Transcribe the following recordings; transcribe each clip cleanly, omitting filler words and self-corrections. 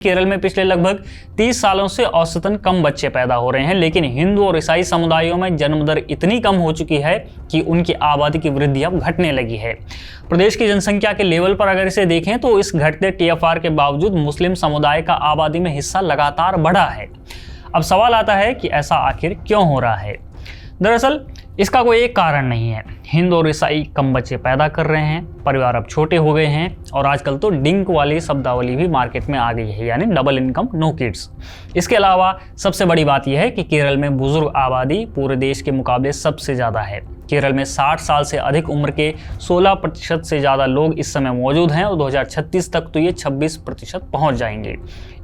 केरल में पिछले लगभग 30 सालों से औसतन कम बच्चे पैदा हो रहे हैं, लेकिन हिंदू और ईसाई समुदायों में जन्म दर इतनी कम हो चुकी है कि उनकी आबादी की वृद्धि अब घटने लगी है। प्रदेश की जनसंख्या के लेवल पर अगर इसे देखें तो इस घटते टीएफआर के बावजूद मुस्लिम समुदाय का आबादी में हिस्सा लगातार बढ़ा है। अब सवाल आता है कि ऐसा आखिर क्यों हो रहा है। दरअसल इसका कोई एक कारण नहीं है। हिंदू और ईसाई कम बच्चे पैदा कर रहे हैं, परिवार अब छोटे हो गए हैं और आजकल तो डिंक वाली शब्दावली भी मार्केट में आ गई है, यानी डबल इनकम नो किड्स। इसके अलावा सबसे बड़ी बात यह है कि केरल में बुजुर्ग आबादी पूरे देश के मुकाबले सबसे ज़्यादा है। केरल में 60 साल से अधिक उम्र के 16% से ज़्यादा लोग इस समय मौजूद हैं और 2036 तक तो ये 26% पहुँच जाएंगे।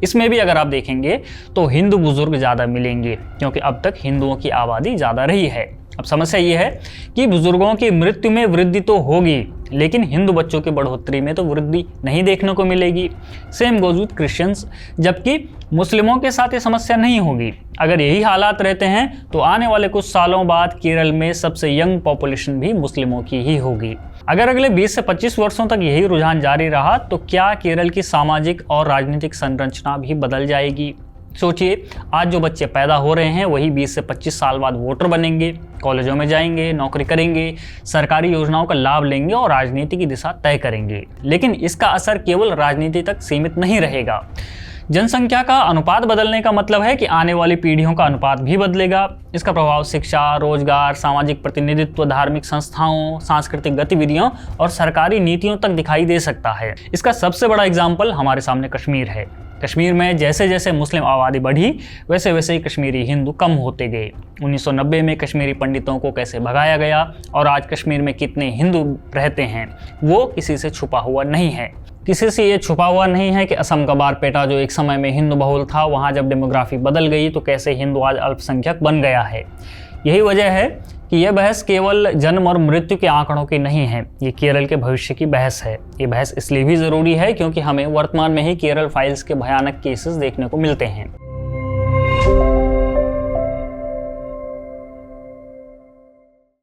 इसमें भी अगर आप देखेंगे तो हिंदू बुजुर्ग ज़्यादा मिलेंगे, क्योंकि अब तक हिंदुओं की आबादी ज़्यादा रही है। अब समस्या ये है कि बुजुर्गों की मृत्यु में वृद्धि तो होगी, लेकिन हिंदू बच्चों की बढ़ोतरी में तो वृद्धि नहीं देखने को मिलेगी। सेम गोज विद क्रिश्चियंस, जबकि मुस्लिमों के साथ ये समस्या नहीं होगी। अगर यही हालात रहते हैं तो आने वाले कुछ सालों बाद केरल में सबसे यंग पॉपुलेशन भी मुस्लिमों की ही होगी। अगर अगले 20 से 25 वर्षों तक यही रुझान जारी रहा तो क्या केरल की सामाजिक और राजनीतिक संरचना भी बदल जाएगी? सोचिए, आज जो बच्चे पैदा हो रहे हैं वही 20 से 25 साल बाद वोटर बनेंगे, कॉलेजों में जाएंगे, नौकरी करेंगे, सरकारी योजनाओं का लाभ लेंगे और राजनीति की दिशा तय करेंगे। लेकिन इसका असर केवल राजनीति तक सीमित नहीं रहेगा। जनसंख्या का अनुपात बदलने का मतलब है कि आने वाली पीढ़ियों का अनुपात भी बदलेगा। इसका प्रभाव शिक्षा, रोजगार, सामाजिक प्रतिनिधित्व, धार्मिक संस्थाओं, सांस्कृतिक गतिविधियों और सरकारी नीतियों तक दिखाई दे सकता है। इसका सबसे बड़ा एग्जाम्पल हमारे सामने कश्मीर है। कश्मीर में जैसे जैसे मुस्लिम आबादी बढ़ी वैसे वैसे ही कश्मीरी हिंदू कम होते गए। 1990 में कश्मीरी पंडितों को कैसे भगाया गया और आज कश्मीर में कितने हिंदू रहते हैं वो किसी से छुपा हुआ नहीं है। किसी से ये छुपा हुआ नहीं है कि असम का बारपेटा जो एक समय में हिंदू बहुल था, वहाँ जब डेमोग्राफी बदल गई तो कैसे हिंदू आज अल्पसंख्यक बन गया है। यही वजह है कि यह बहस केवल जन्म और मृत्यु के आंकड़ों की नहीं है, ये केरल के भविष्य की बहस है। ये बहस इसलिए भी ज़रूरी है क्योंकि हमें वर्तमान में ही केरल फाइल्स के भयानक केसेस देखने को मिलते हैं।